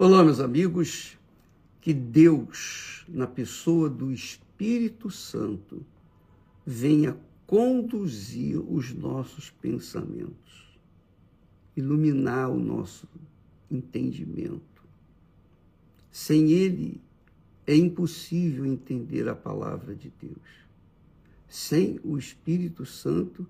Olá, meus amigos, que Deus, na pessoa do Espírito Santo, venha conduzir os nossos pensamentos, iluminar o nosso entendimento. Sem Ele, é impossível entender a palavra de Deus. Sem o Espírito Santo,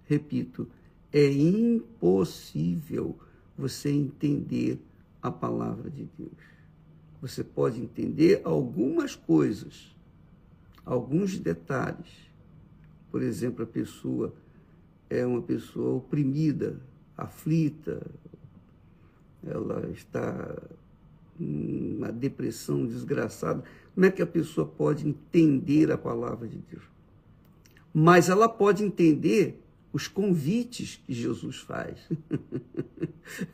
repito, é impossível você entender a palavra de Deus. Você pode entender algumas coisas, alguns detalhes. Por exemplo, a pessoa é uma pessoa oprimida, aflita, ela está numa depressão desgraçada. Como é que a pessoa pode entender a palavra de Deus? Mas ela pode entender os convites que Jesus faz.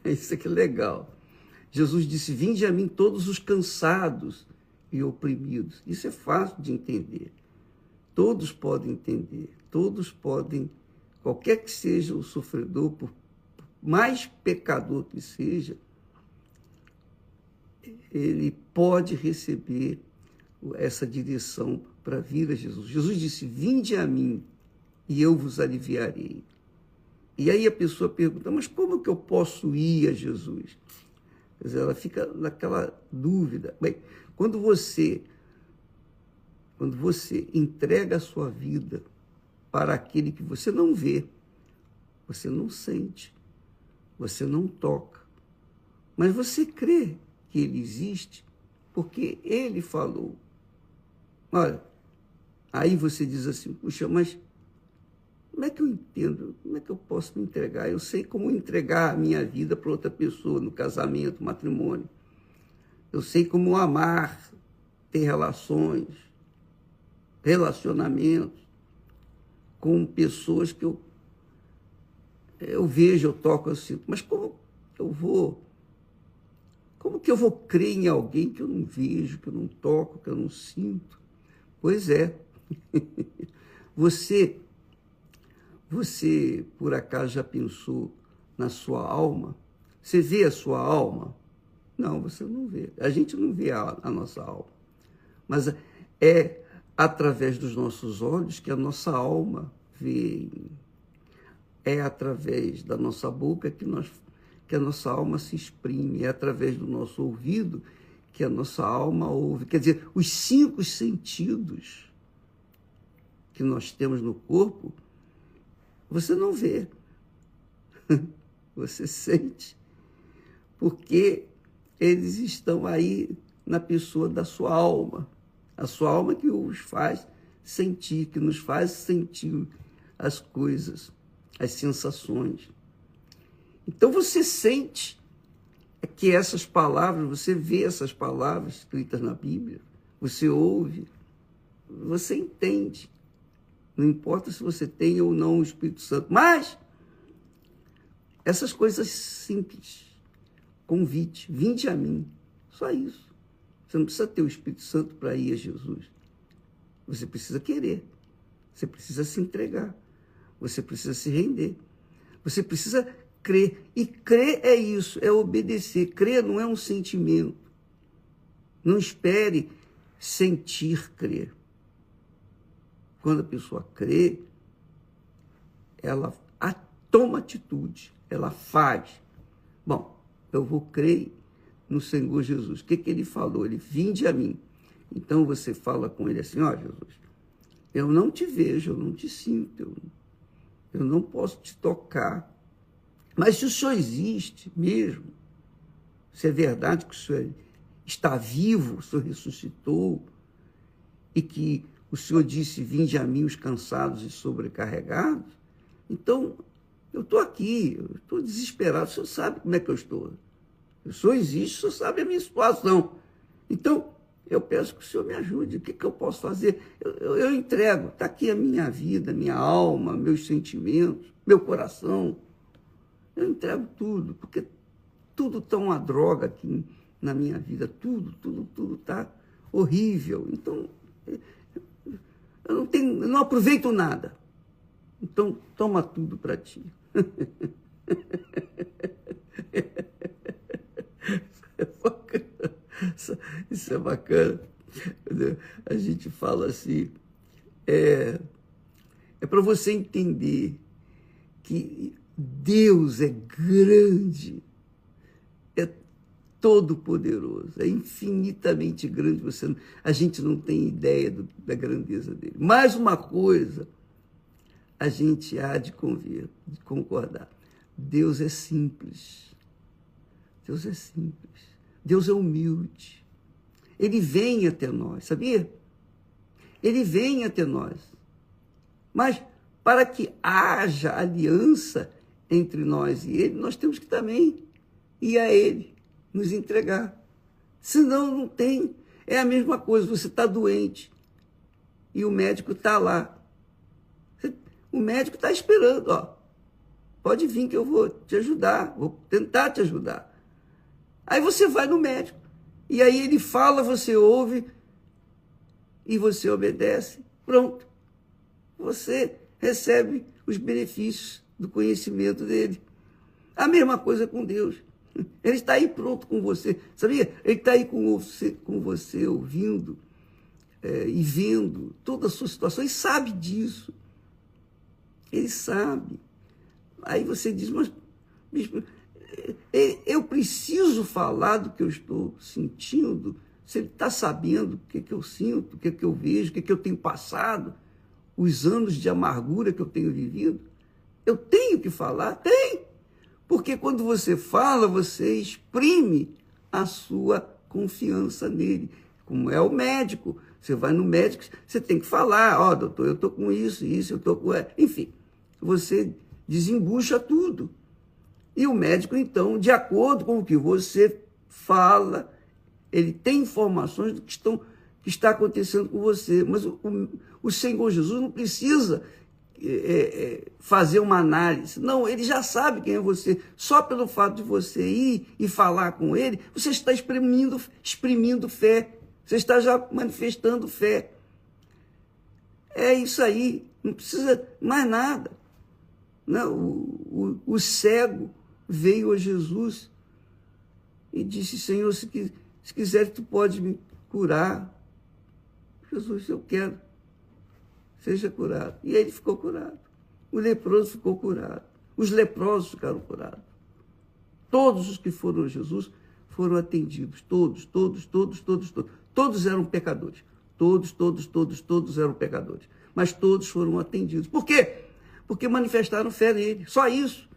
Isso aqui é legal. Jesus disse: vinde a mim todos os cansados e oprimidos. Isso é fácil de entender. Todos podem entender. Todos podem, qualquer que seja o sofredor, por mais pecador que seja, ele pode receber essa direção para vir a Jesus. Jesus disse: vinde a mim e eu vos aliviarei. E aí a pessoa pergunta: mas como que eu posso ir a Jesus? Quer dizer, ela fica naquela dúvida. Bem, quando você entrega a sua vida para aquele que você não vê, você não sente, você não toca, mas você crê que ele existe porque ele falou. Olha, aí você diz assim: puxa, mas como é que eu entendo? Como é que eu posso me entregar? Eu sei como entregar a minha vida para outra pessoa, no casamento, no matrimônio. Eu sei como amar, ter relacionamentos com pessoas que eu vejo, eu toco, eu sinto. Mas como que eu vou crer em alguém que eu não vejo, que eu não toco, que eu não sinto? Pois é. Você, por acaso, já pensou na sua alma? Você vê a sua alma? Não, você não vê. A gente não vê a nossa alma. Mas é através dos nossos olhos que a nossa alma vê. É através da nossa boca que a nossa alma se exprime. É através do nosso ouvido que a nossa alma ouve. Quer dizer, os 5 sentidos que nós temos no corpo, você não vê, você sente, porque eles estão aí na pessoa da sua alma, a sua alma que os faz sentir, que nos faz sentir as coisas, as sensações. Então você sente que essas palavras, você vê essas palavras escritas na Bíblia, você ouve, você entende. Não importa se você tem ou não o Espírito Santo. Mas essas coisas simples, convite, vinde a mim, só isso. Você não precisa ter o Espírito Santo para ir a Jesus. Você precisa querer, você precisa se entregar, você precisa se render, você precisa crer. E crer é isso, é obedecer. Crer não é um sentimento. Não espere sentir crer. Quando a pessoa crê, ela toma atitude, ela faz. Bom, eu vou crer no Senhor Jesus. O que ele falou? Ele: vinde a mim. Então você fala com ele assim: ó, Jesus, eu não te vejo, eu não te sinto, eu não posso te tocar. Mas se o Senhor existe mesmo, se é verdade que o Senhor está vivo, o Senhor ressuscitou, e que o Senhor disse: vinde a mim os cansados e sobrecarregados, então eu estou aqui, eu estou desesperado, o Senhor sabe como é que eu estou. O Senhor existe, o Senhor sabe a minha situação. Então, eu peço que o Senhor me ajude. O que eu posso fazer? Eu entrego, está aqui a minha vida, minha alma, meus sentimentos, meu coração. Eu entrego tudo, porque tudo está uma droga aqui na minha vida, tudo está horrível. Então, eu não aproveito nada. Então, toma tudo para ti. É só Isso é bacana. A gente fala assim, é para você entender que Deus é grande, é todo-poderoso, é infinitamente grande. A gente não tem ideia da grandeza dele. Mais uma coisa, a gente há de concordar. Deus é simples. Deus é simples. Deus é humilde. Ele vem até nós, sabia? Ele vem até nós. Mas para que haja aliança entre nós e ele, nós temos que também ir a ele, nos entregar. Senão não tem. É a mesma coisa, você está doente e o médico está lá. O médico está esperando, ó. Pode vir que eu vou te ajudar, vou tentar te ajudar. Aí você vai no médico. E aí ele fala, você ouve e você obedece. Pronto. Você recebe os benefícios do conhecimento dele. A mesma coisa com Deus. Ele está aí pronto com você. Sabia? Ele está aí com você ouvindo e vendo toda a sua situação. E sabe disso. Ele sabe. Aí você diz, mas, bispo, eu preciso falar do que eu estou sentindo. Se ele está sabendo o que eu sinto, o que eu vejo, o que eu tenho passado, os anos de amargura que eu tenho vivido, eu tenho que falar? Tem! Porque quando você fala, você exprime a sua confiança nele. Como é o médico. Você vai no médico, você tem que falar, ó, doutor, eu estou com isso, eu estou com... Enfim, você desembucha tudo. E o médico, então, de acordo com o que você fala, ele tem informações do que está acontecendo com você. Mas o Senhor Jesus não precisa fazer uma análise. Não, ele já sabe quem é você. Só pelo fato de você ir e falar com ele, você está exprimindo fé. Você está já manifestando fé. É isso aí. Não precisa mais nada. Não, o cego veio a Jesus e disse, Senhor, se quiser, tu pode me curar. Jesus, eu quero. Seja curado. E ele ficou curado. O leproso ficou curado. Os leprosos ficaram curados. Todos os que foram a Jesus foram atendidos. Todos. Todos eram pecadores. Todos eram pecadores. Mas todos foram atendidos. Por quê? Porque manifestaram fé nele. Só isso.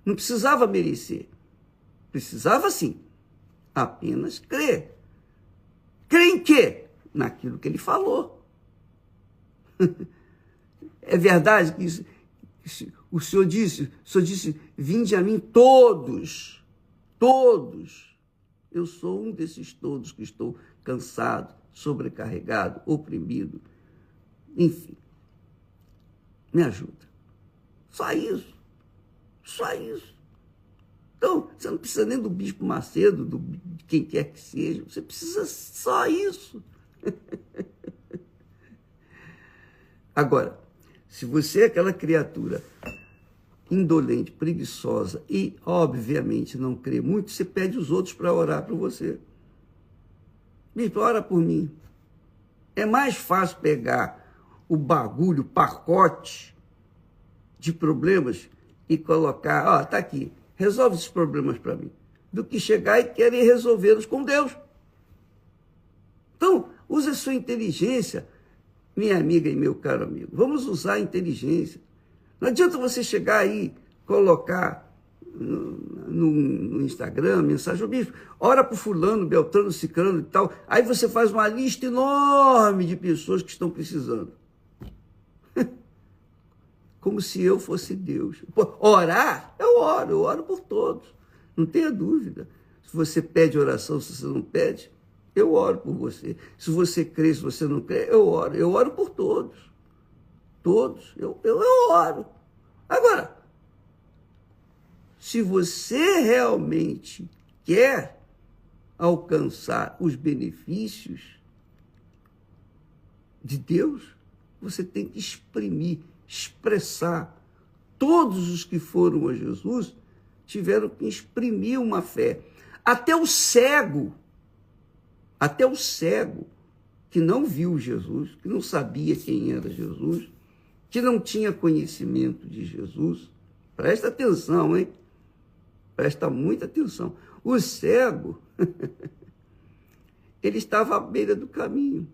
Não precisava merecer. Precisava, sim, apenas crer. Crer em quê? Naquilo que ele falou. É verdade que isso, o Senhor disse, vinde a mim todos. Eu sou um desses todos que estou cansado, sobrecarregado, oprimido. Enfim, me ajuda. Só isso. Então, você não precisa nem do Bispo Macedo, de quem quer que seja. Você precisa só isso. Agora, se você é aquela criatura indolente, preguiçosa e, obviamente, não crê muito, você pede os outros para orar por você. Bispo, ora por mim. É mais fácil pegar o bagulho, o pacote de problemas e colocar, ó, tá aqui, resolve esses problemas para mim, do que chegar e querer resolvê-los com Deus. Então, use a sua inteligência, minha amiga e meu caro amigo. Vamos usar a inteligência. Não adianta você chegar aí, colocar no Instagram, mensagem, bispo, ora para o fulano, beltrano, cicrano e tal. Aí você faz uma lista enorme de pessoas que estão precisando. Como se eu fosse Deus. Orar, eu oro por todos. Não tenha dúvida. Se você pede oração, se você não pede, eu oro por você. Se você crê, se você não crê, eu oro. Eu oro por todos. Todos. Eu oro. Agora, se você realmente quer alcançar os benefícios de Deus, você tem que expressar. Todos os que foram a Jesus tiveram que exprimir uma fé. Até o cego Até o cego, que não viu Jesus, que não sabia quem era Jesus, que não tinha conhecimento de Jesus, presta atenção, hein? Presta muita atenção. O cego, ele estava à beira do caminho.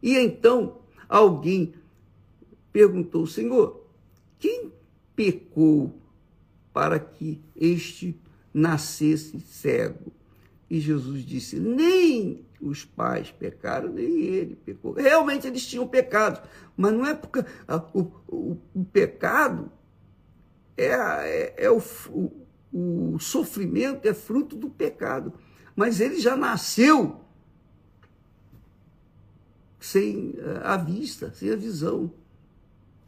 E então alguém perguntou: Senhor, quem pecou para que este nascesse cego? E Jesus disse: nem os pais pecaram, nem ele pecou. Realmente eles tinham pecado, mas não é porque o pecado o sofrimento é fruto do pecado. Mas ele já nasceu sem a vista, sem a visão,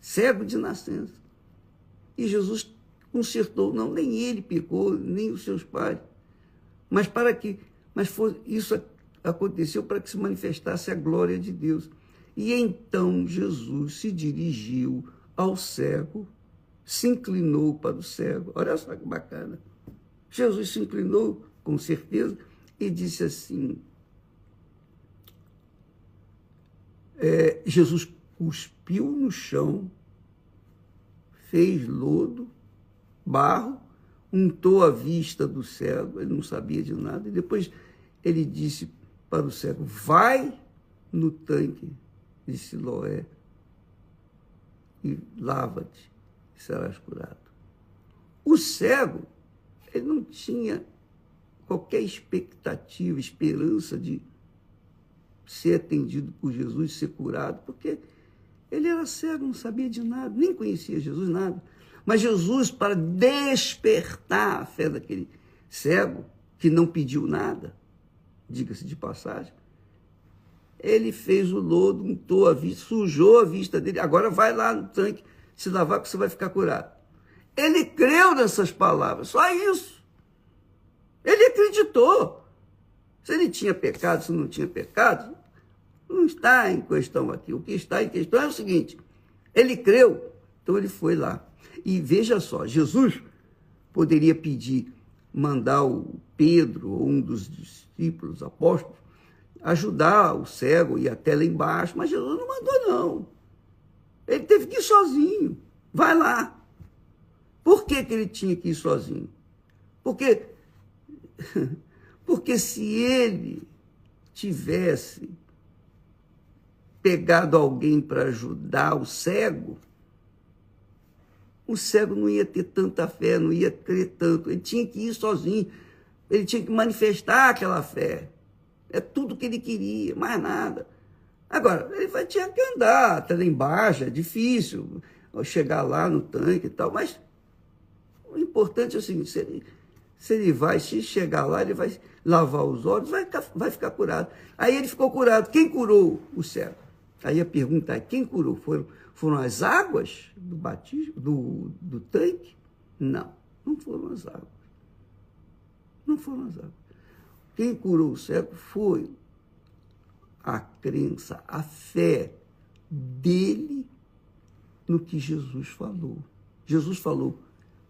cego de nascença. E Jesus consertou: não, nem ele pecou, nem os seus pais. Isso aconteceu para que se manifestasse a glória de Deus. E então Jesus se dirigiu ao cego, se inclinou para o cego. Olha só que bacana. Jesus se inclinou, com certeza, e disse assim, Jesus cuspiu no chão, fez lodo, barro, untou a vista do cego, ele não sabia de nada, e depois ele disse para o cego: vai no tanque de Siloé e lava-te, e serás curado. O cego, ele não tinha qualquer expectativa, esperança de ser atendido por Jesus, ser curado, porque ele era cego, não sabia de nada, nem conhecia Jesus, nada. Mas Jesus, para despertar a fé daquele cego, que não pediu nada, diga-se de passagem, ele fez o lodo, untou a vista, sujou a vista dele. Agora vai lá no tanque se lavar que você vai ficar curado. Ele creu nessas palavras, só isso. Ele acreditou. Se ele tinha pecado, se não tinha pecado, não está em questão aqui. O que está em questão é o seguinte: ele creu, então ele foi lá. E veja só, Jesus poderia mandar o Pedro, ou um dos discípulos, apóstolos, ajudar o cego, ir até lá embaixo, mas Jesus não mandou, não. Ele teve que ir sozinho. Vai lá. Por que ele tinha que ir sozinho? Porque se ele tivesse pegado alguém para ajudar o cego não ia ter tanta fé, não ia crer tanto. Ele tinha que ir sozinho. Ele tinha que manifestar aquela fé. É tudo que ele queria, mais nada. Agora, ele tinha que andar até lá embaixo, é difícil chegar lá no tanque e tal, mas o importante é o seguinte: se chegar lá, ele vai lavar os olhos, vai ficar curado. Aí ele ficou curado. Quem curou o cego? Aí a pergunta é: quem curou? Foram as águas do batismo, do tanque? Não, não foram as águas. Não foram as águas. Quem curou o cego foi a crença, a fé dele no que Jesus falou. Jesus falou: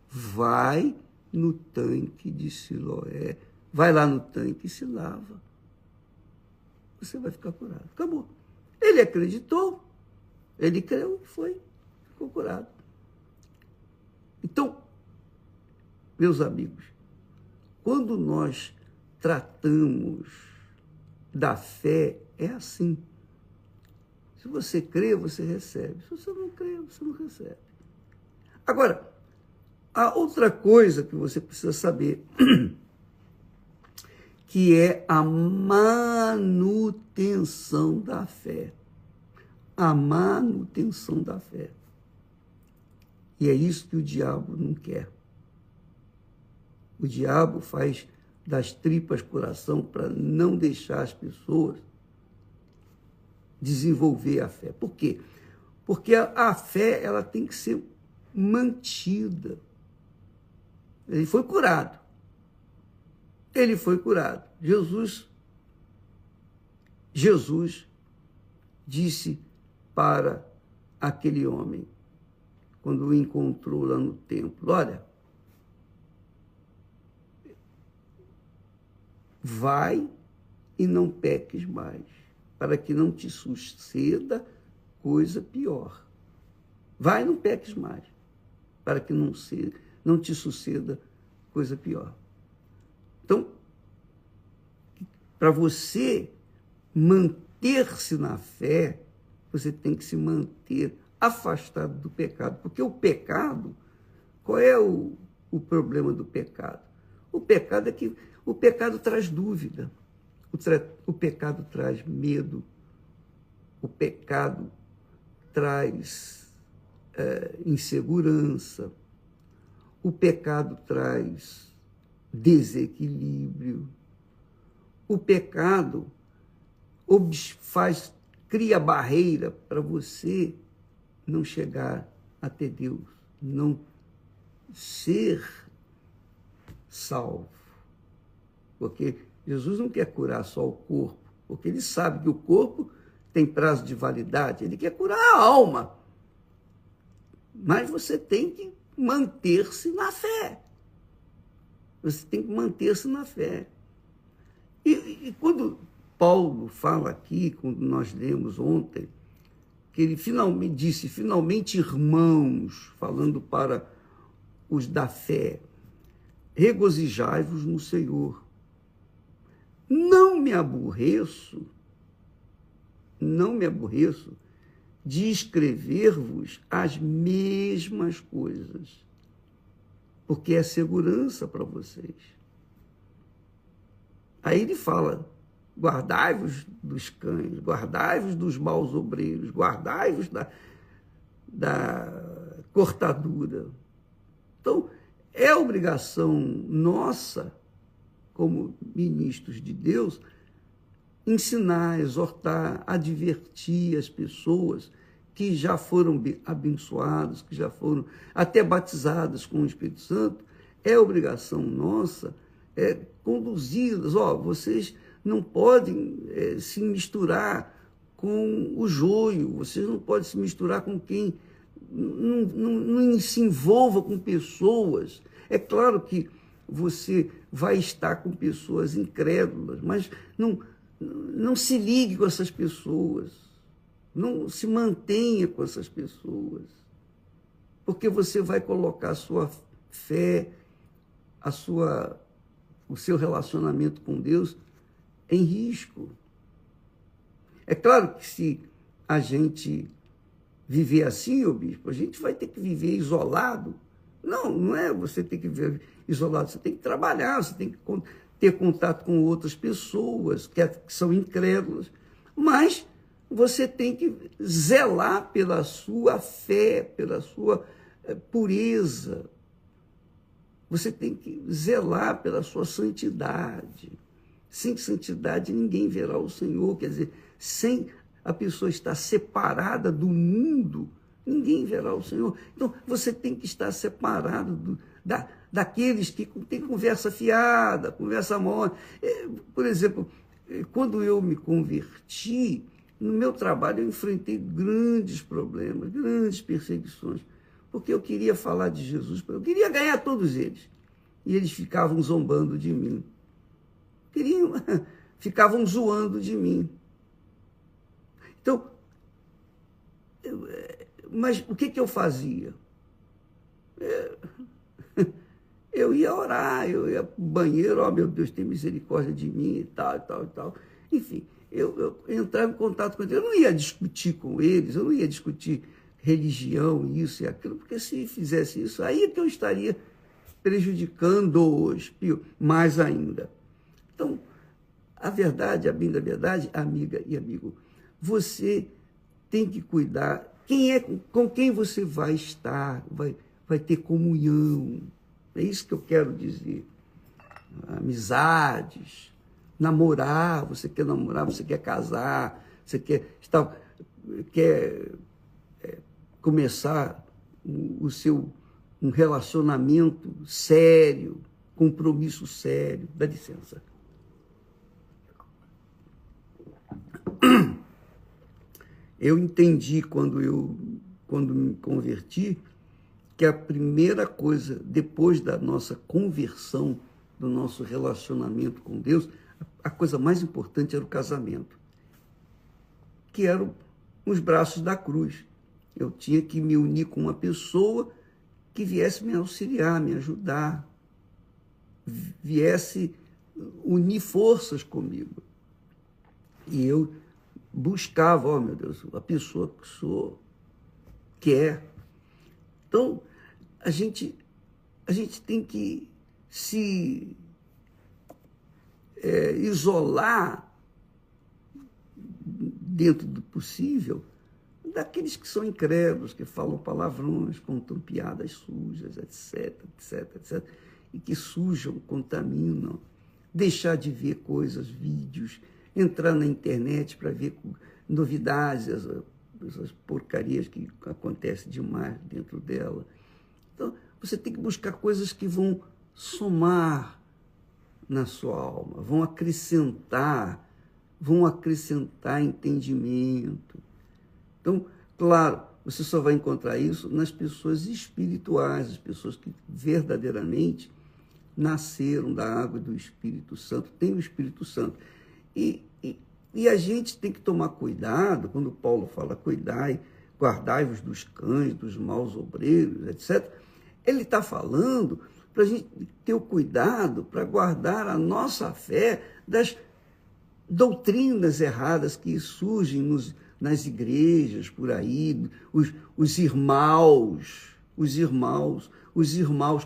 vai no tanque de Siloé, vai lá no tanque e se lava. Você vai ficar curado. Acabou. Ele acreditou, ele creu e ficou curado. Então, meus amigos, quando nós tratamos da fé, é assim. Se você crê, você recebe. Se você não crê, você não recebe. Agora, a outra coisa que você precisa saber, que é a manutenção da fé. A manutenção da fé. E é isso que o diabo não quer. O diabo faz das tripas coração para não deixar as pessoas desenvolver a fé. Por quê? Porque a fé ela tem que ser mantida. Ele foi curado. Ele foi curado. Jesus disse para aquele homem, quando o encontrou lá no templo: olha, vai e não peques mais, para que não te suceda coisa pior. Vai e não peques mais, para que não te suceda coisa pior. Então, para você manter-se na fé, você tem que se manter afastado do pecado. Porque o pecado, qual é o problema do pecado? O pecado é que o pecado traz dúvida, o pecado traz medo, o pecado traz insegurança, o pecado traz desequilíbrio, o pecado cria barreira para você não chegar até Deus, não ser salvo. Porque Jesus não quer curar só o corpo, porque ele sabe que o corpo tem prazo de validade, ele quer curar a alma. Mas você tem que manter-se na fé. Você tem que manter-se na fé. E quando Paulo fala aqui, quando nós lemos ontem, que ele finalmente disse, finalmente, irmãos, falando para os da fé, regozijai-vos no Senhor. Não me aborreço de escrever-vos as mesmas coisas, porque é segurança para vocês. Aí ele fala, guardai-vos dos cães, guardai-vos dos maus obreiros, guardai-vos da cortadura. Então, é obrigação nossa, como ministros de Deus, ensinar, exortar, advertir as pessoas que já foram abençoadas, que já foram até batizadas com o Espírito Santo. É obrigação nossa conduzi-las. Vocês não podem se misturar com o joio, vocês não podem se misturar com quem não se envolva com pessoas. É claro que você vai estar com pessoas incrédulas, mas não se ligue com essas pessoas, não se mantenha com essas pessoas, porque você vai colocar a sua fé, o seu relacionamento com Deus em risco. É claro que se a gente viver assim, ô bispo, a gente vai ter que viver isolado. Não é você ter que viver isolado, você tem que trabalhar, você tem que ter contato com outras pessoas que são incrédulas, mas você tem que zelar pela sua fé, pela sua pureza. Você tem que zelar pela sua santidade. Sem santidade ninguém verá o Senhor. Quer dizer, sem a pessoa estar separada do mundo, ninguém verá o Senhor. Então, você tem que estar separado daqueles que têm conversa fiada, conversa mole. Por exemplo, quando eu me converti, no meu trabalho eu enfrentei grandes problemas, grandes perseguições, porque eu queria falar de Jesus, eu queria ganhar todos eles. E eles ficavam zombando de mim. Ficavam zoando de mim. Então, mas o que eu fazia? Eu ia orar, eu ia para o banheiro, meu Deus, tem misericórdia de mim e tal, e tal, e tal. Enfim, eu entrava em contato com eles. Eu não ia discutir com eles, eu não ia discutir religião, isso e aquilo, porque se fizesse isso, aí é que eu estaria prejudicando-os mais ainda. Então, a verdade, a bem da verdade, amiga e amigo, você tem que cuidar com quem você vai estar, vai ter comunhão. É isso que eu quero dizer. Amizades, namorar, você quer namorar, você quer casar, você quer começar um relacionamento sério, compromisso sério. Dá licença. Eu entendi quando me converti que a primeira coisa, depois da nossa conversão, do nosso relacionamento com Deus, a coisa mais importante era o casamento, que eram os braços da cruz. Eu tinha que me unir com uma pessoa que viesse me auxiliar, me ajudar, viesse unir forças comigo. E eu buscava, oh meu Deus, a pessoa que sou, que é. Então, a gente tem que se isolar dentro do possível daqueles que são incrédulos, que falam palavrões, contam piadas sujas, etc, etc, etc, e que sujam, contaminam. Deixar de ver coisas, vídeos, entrar na internet para ver novidades, essas porcarias que acontecem demais dentro dela. Então, você tem que buscar coisas que vão somar na sua alma, vão acrescentar entendimento. Então, claro, você só vai encontrar isso nas pessoas espirituais, as pessoas que verdadeiramente nasceram da água do Espírito Santo, têm o Espírito Santo. E a gente tem que tomar cuidado, quando Paulo fala cuidai, guardai-vos dos cães, dos maus obreiros, etc. Ele está falando para a gente ter o cuidado para guardar a nossa fé das doutrinas erradas que surgem nas igrejas por aí, os irmãos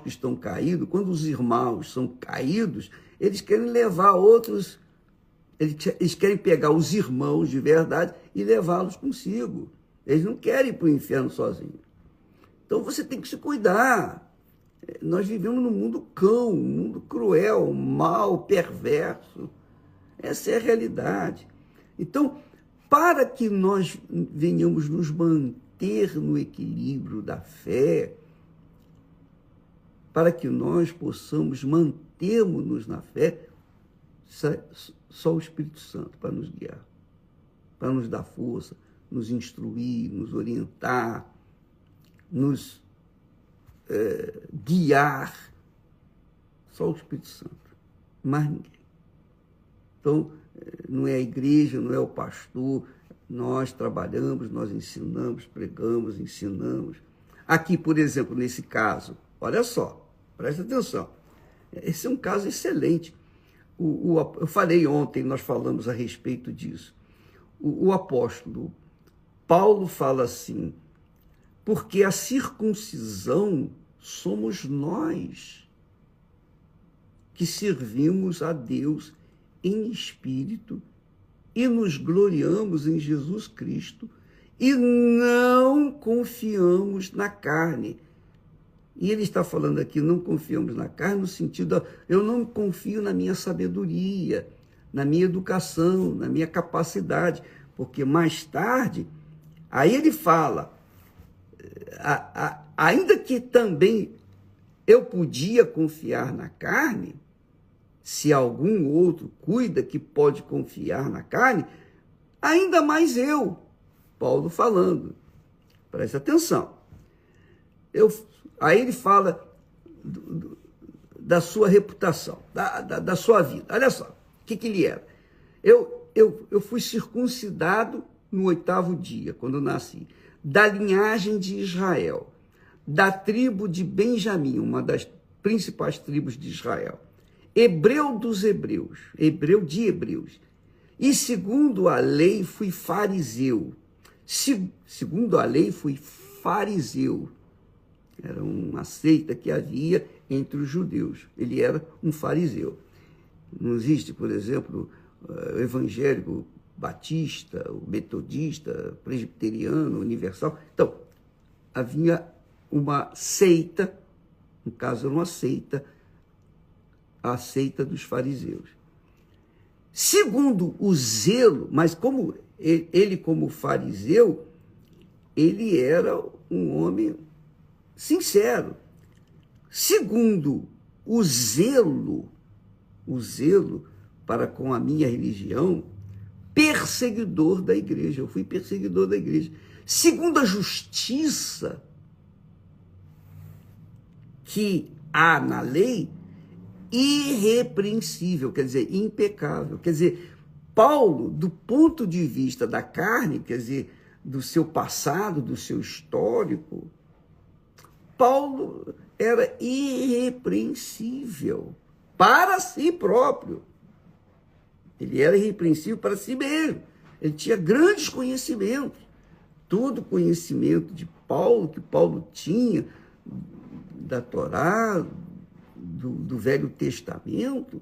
que estão caídos. Quando os irmãos são caídos, eles querem levar outros, eles querem pegar os irmãos de verdade e levá-los consigo. Eles não querem ir para o inferno sozinhos. Então você tem que se cuidar. Nós vivemos num mundo cão, um mundo cruel, mau, perverso. Essa é a realidade. Então, para que nós venhamos nos manter no equilíbrio da fé, para que nós possamos mantermos-nos na fé, só o Espírito Santo para nos guiar, para nos dar força, nos instruir, nos orientar, nos guiar. Só o Espírito Santo, mais ninguém. Então, não é a igreja, não é o pastor, nós trabalhamos, nós ensinamos, pregamos, ensinamos. Aqui, por exemplo, nesse caso, olha só, presta atenção, esse é um caso excelente. Eu falei ontem, nós falamos a respeito disso. O apóstolo Paulo fala assim, porque a circuncisão somos nós que servimos a Deus em espírito e nos gloriamos em Jesus Cristo e não confiamos na carne. E ele está falando aqui, não confiamos na carne, no sentido, eu não confio na minha sabedoria, na minha educação, na minha capacidade, porque mais tarde, aí ele fala, ainda que também eu podia confiar na carne, se algum outro cuida que pode confiar na carne, ainda mais eu, Paulo falando, presta atenção. Aí ele fala da sua reputação, da sua vida. Olha só, o que ele era. Eu fui circuncidado no 8º dia, quando nasci, da linhagem de Israel, da tribo de Benjamim, uma das principais tribos de Israel, hebreu dos hebreus, hebreu de hebreus, e segundo a lei fui fariseu. Segundo a lei fui fariseu. Era uma seita que havia entre os judeus. Ele era um fariseu. Não existe, por exemplo, o evangélico batista, o metodista, presbiteriano, universal. Então, havia uma seita, no caso era uma seita, a seita dos fariseus. Segundo o zelo, mas como ele como fariseu, ele era um homem sincero. Segundo o zelo para com a minha religião, perseguidor da igreja. Eu fui perseguidor da igreja. Segundo a justiça que há na lei, irrepreensível, quer dizer, impecável. Quer dizer, Paulo, do ponto de vista da carne, quer dizer, do seu passado, do seu histórico, Paulo era irrepreensível para si próprio. Ele era irrepreensível para si mesmo. Ele tinha grandes conhecimentos. Todo o conhecimento de Paulo, que Paulo tinha, da Torá, do Velho Testamento,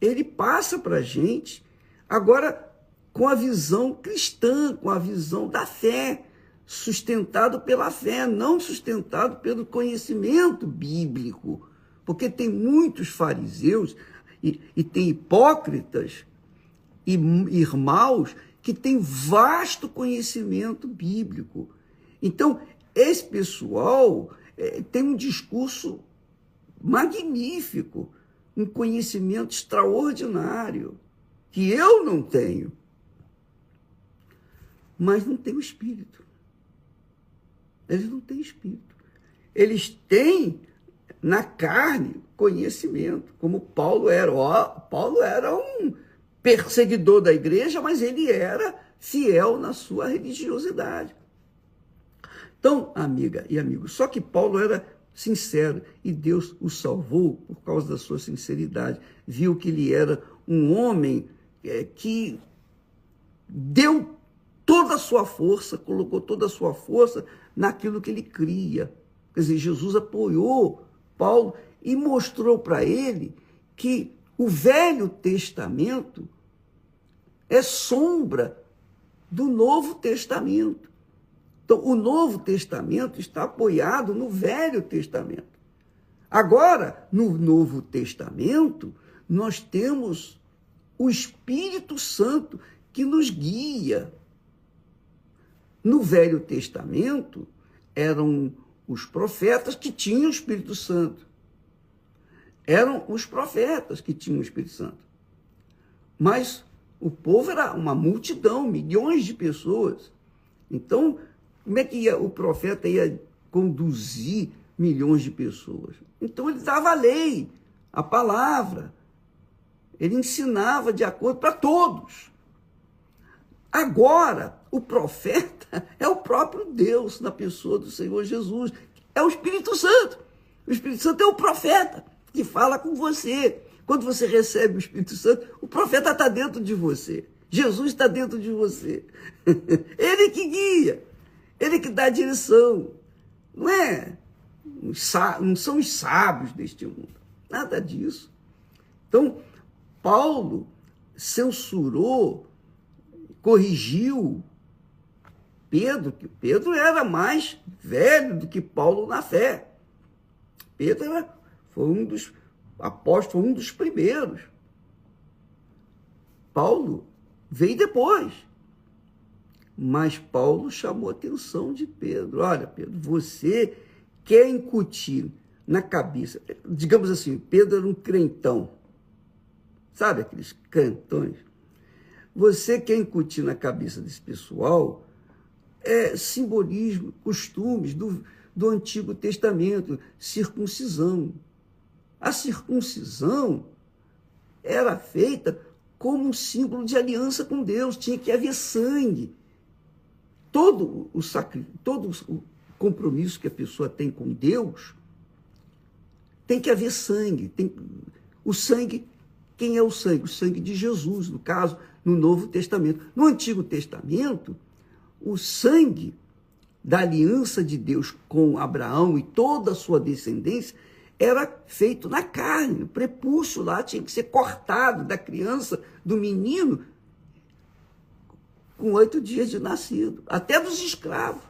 ele passa para a gente, agora com a visão cristã, com a visão da fé, sustentado pela fé, não sustentado pelo conhecimento bíblico. Porque tem muitos fariseus e tem hipócritas e irmãos que têm vasto conhecimento bíblico. Então, esse pessoal tem um discurso magnífico, um conhecimento extraordinário, que eu não tenho, mas não tem o Espírito. Eles não têm Espírito. Eles têm na carne conhecimento, como Paulo era. Paulo era um perseguidor da igreja, mas ele era fiel na sua religiosidade. Então, amiga e amigo, só que Paulo era sincero e Deus o salvou por causa da sua sinceridade. Viu que ele era um homem que deu toda a sua força, colocou toda a sua força naquilo que ele cria. Quer dizer, Jesus apoiou Paulo e mostrou para ele que o Velho Testamento é sombra do Novo Testamento. Então, o Novo Testamento está apoiado no Velho Testamento. Agora, no Novo Testamento, nós temos o Espírito Santo que nos guia. No Velho Testamento, eram os profetas que tinham o Espírito Santo. Eram os profetas que tinham o Espírito Santo. Mas o povo era uma multidão, milhões de pessoas. Então, como é que o profeta ia conduzir milhões de pessoas? Então, ele dava a lei, a palavra. Ele ensinava de acordo para todos. Agora, o profeta é o próprio Deus na pessoa do Senhor Jesus. É o Espírito Santo. O Espírito Santo é o profeta que fala com você. Quando você recebe o Espírito Santo, o profeta está dentro de você. Jesus está dentro de você. Ele que guia. Ele que dá a direção. Não são os sábios deste mundo. Nada disso. Então, Paulo censurou, corrigiu Pedro, que Pedro era mais velho do que Paulo na fé. Pedro foi um dos apóstolos, foi um dos primeiros. Paulo veio depois. Mas Paulo chamou a atenção de Pedro. Olha, Pedro, você quer incutir na cabeça, digamos assim, Pedro era um crentão. Sabe aqueles crentões? Você quer incutir na cabeça desse pessoal simbolismo, costumes do Antigo Testamento, circuncisão. A circuncisão era feita como um símbolo de aliança com Deus, tinha que haver sangue. Todo o compromisso que a pessoa tem com Deus, tem que haver sangue. O sangue, quem é o sangue? O sangue de Jesus, no caso, no Novo Testamento. No Antigo Testamento, o sangue da aliança de Deus com Abraão e toda a sua descendência era feito na carne. O prepúcio lá tinha que ser cortado da criança, do menino, com 8 dias de nascido, até dos escravos.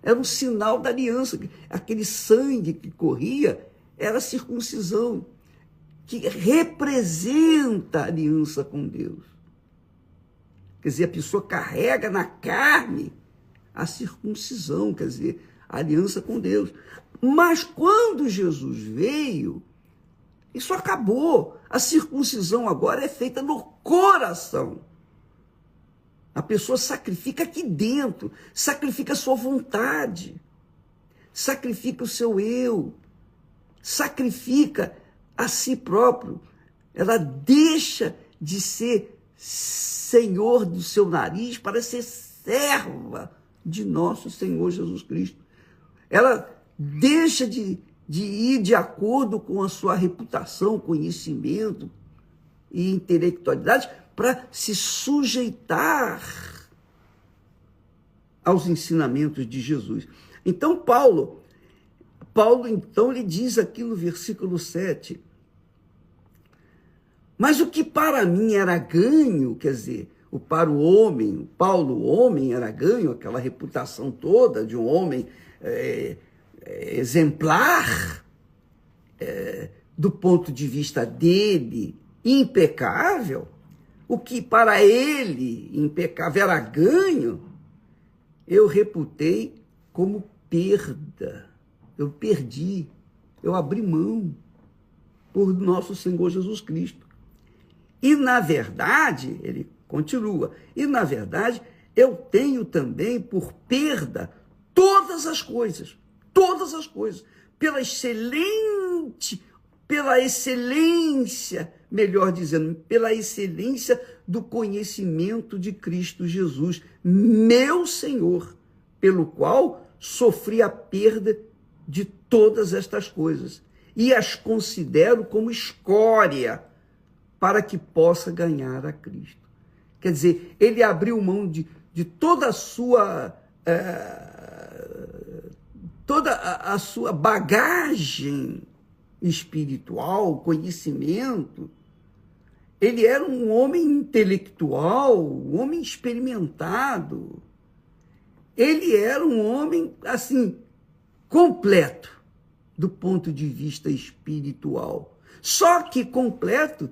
Era um sinal da aliança. Aquele sangue que corria era a circuncisão, que representa a aliança com Deus. Quer dizer, a pessoa carrega na carne a circuncisão, quer dizer, a aliança com Deus. Mas quando Jesus veio, isso acabou. A circuncisão agora é feita no coração. A pessoa sacrifica aqui dentro, sacrifica a sua vontade, sacrifica o seu eu, sacrifica a si próprio, ela deixa de ser senhor do seu nariz para ser serva de nosso Senhor Jesus Cristo. Ela deixa de ir de acordo com a sua reputação, conhecimento e intelectualidade para se sujeitar aos ensinamentos de Jesus. Então, Paulo então lhe diz aqui no versículo 7, mas o que para mim era ganho, quer dizer, para o homem, Paulo, o homem, era ganho, aquela reputação toda de um homem exemplar, do ponto de vista dele, impecável, o que para ele, impecável, era ganho, eu reputei como perda. Eu perdi, eu abri mão por nosso Senhor Jesus Cristo. E, na verdade, ele continua, e, na verdade, eu tenho também por perda todas as coisas, pela excelência, melhor dizendo, pela excelência do conhecimento de Cristo Jesus, meu Senhor, pelo qual sofri a perda de todas estas coisas e as considero como escória para que possa ganhar a Cristo. Quer dizer, ele abriu mão de toda a sua bagagem espiritual, conhecimento. Ele era um homem intelectual, um homem experimentado. Ele era um homem, assim, completo do ponto de vista espiritual. Só que completo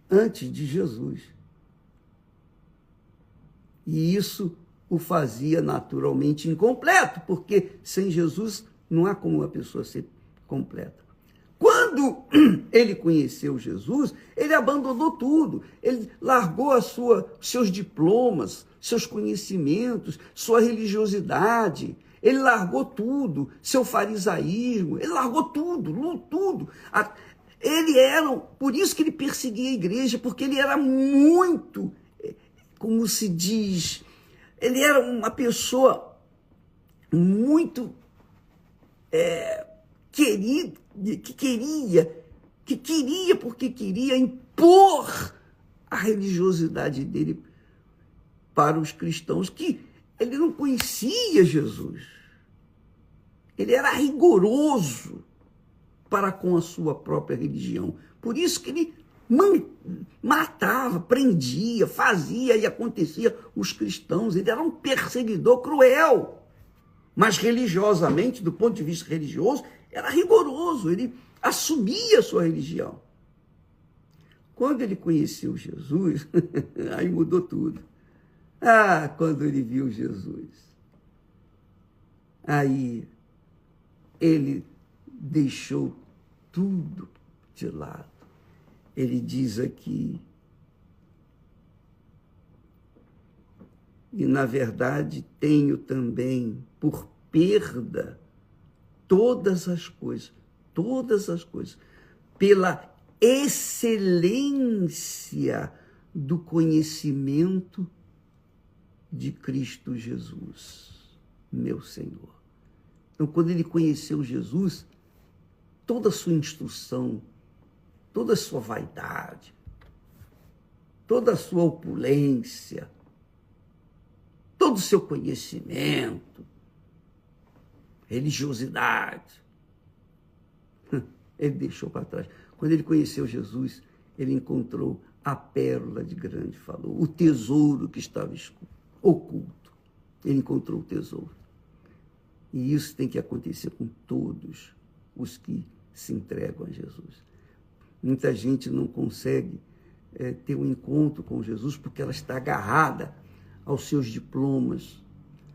antes de Jesus. E isso o fazia naturalmente incompleto, porque sem Jesus não há como uma pessoa ser completa. Quando ele conheceu Jesus, ele abandonou tudo. Ele largou seus diplomas, seus conhecimentos, sua religiosidade. Ele largou tudo, seu farisaísmo, ele largou tudo. Por isso que ele perseguia a igreja, porque ele era muito, como se diz, ele era uma pessoa muito que queria impor a religiosidade dele para os cristãos, que ele não conhecia Jesus. Ele era rigoroso para com a sua própria religião. Por isso que ele matava, prendia, fazia e acontecia os cristãos. Ele era um perseguidor cruel. Mas religiosamente, do ponto de vista religioso, era rigoroso. Ele assumia a sua religião. Quando ele conheceu Jesus, aí mudou tudo. Quando ele viu Jesus, aí ele deixou tudo de lado. Ele diz aqui, e na verdade tenho também por perda todas as coisas, pela excelência do conhecimento de Cristo Jesus, meu Senhor. Então, quando ele conheceu Jesus, toda a sua instrução, toda a sua vaidade, toda a sua opulência, todo o seu conhecimento, religiosidade, ele deixou para trás. Quando ele conheceu Jesus, ele encontrou a pérola de grande valor, o tesouro que estava oculto. Ele encontrou o tesouro. E isso tem que acontecer com todos os que se entregam a Jesus. Muita gente não consegue ter um encontro com Jesus porque ela está agarrada aos seus diplomas,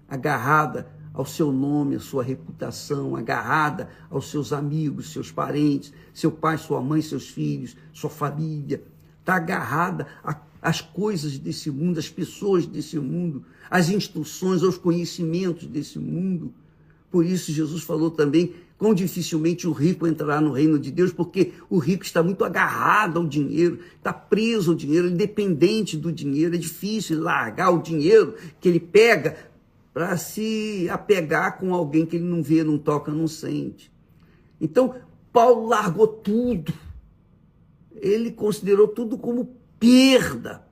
agarrada ao seu nome, à sua reputação, agarrada aos seus amigos, seus parentes, seu pai, sua mãe, seus filhos, sua família. Está agarrada às coisas desse mundo, às pessoas desse mundo, às instruções, aos conhecimentos desse mundo, Por isso Jesus falou também quão dificilmente o rico entrará no reino de Deus, porque o rico está muito agarrado ao dinheiro, está preso ao dinheiro, dependente do dinheiro. É difícil largar o dinheiro que ele pega para se apegar com alguém que ele não vê, não toca, não sente. Então, Paulo largou tudo. Ele considerou tudo como perda.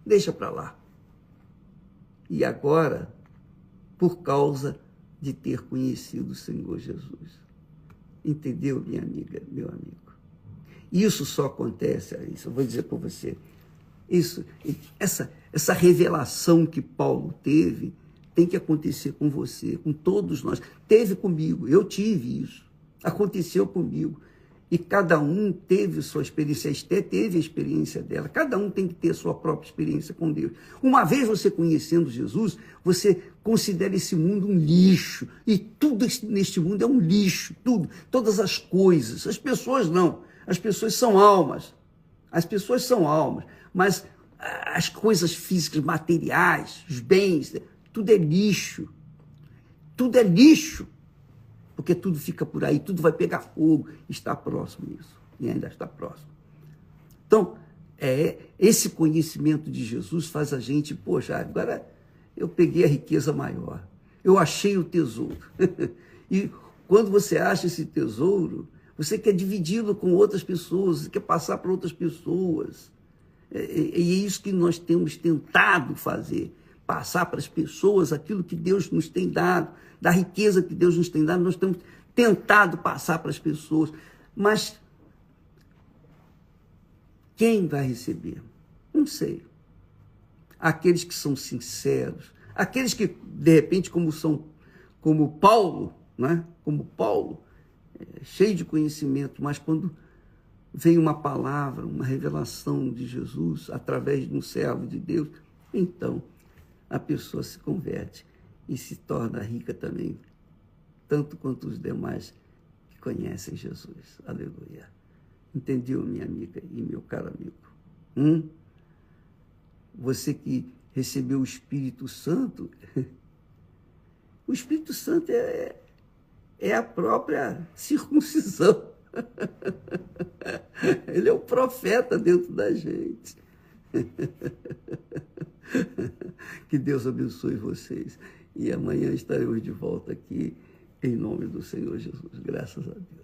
Deixa para lá. E agora, por causa de ter conhecido o Senhor Jesus. Entendeu, minha amiga, meu amigo? Isso só acontece, eu vou dizer para você, essa revelação que Paulo teve tem que acontecer com você, com todos nós. Teve comigo, eu tive isso, aconteceu comigo. E cada um teve sua experiência, a Esté teve a experiência dela, cada um tem que ter a sua própria experiência com Deus. Uma vez você conhecendo Jesus, você considera esse mundo um lixo, e tudo neste mundo é um lixo, tudo, todas as coisas. As pessoas não, as pessoas são almas, mas as coisas físicas, materiais, os bens, tudo é lixo, porque tudo fica por aí, tudo vai pegar fogo, está próximo isso, e ainda está próximo. Então, esse conhecimento de Jesus faz a gente, poxa, agora eu peguei a riqueza maior, eu achei o tesouro. E quando você acha esse tesouro, você quer dividi-lo com outras pessoas, você quer passar para outras pessoas. E é isso que nós temos tentado fazer, passar para as pessoas aquilo que Deus nos tem dado, da riqueza que Deus nos tem dado, nós temos tentado passar para as pessoas, mas quem vai receber? Não sei. Aqueles que são sinceros, aqueles que, de repente, como Paulo, né? Como Paulo, cheio de conhecimento, mas quando vem uma palavra, uma revelação de Jesus, através de um servo de Deus, então a pessoa se converte e se torna rica também, tanto quanto os demais que conhecem Jesus. Aleluia. Entendeu, minha amiga e meu caro amigo? Você que recebeu o Espírito Santo, o Espírito Santo é a própria circuncisão. Ele é o profeta dentro da gente. Que Deus abençoe vocês. E amanhã estaremos de volta aqui, em nome do Senhor Jesus. Graças a Deus.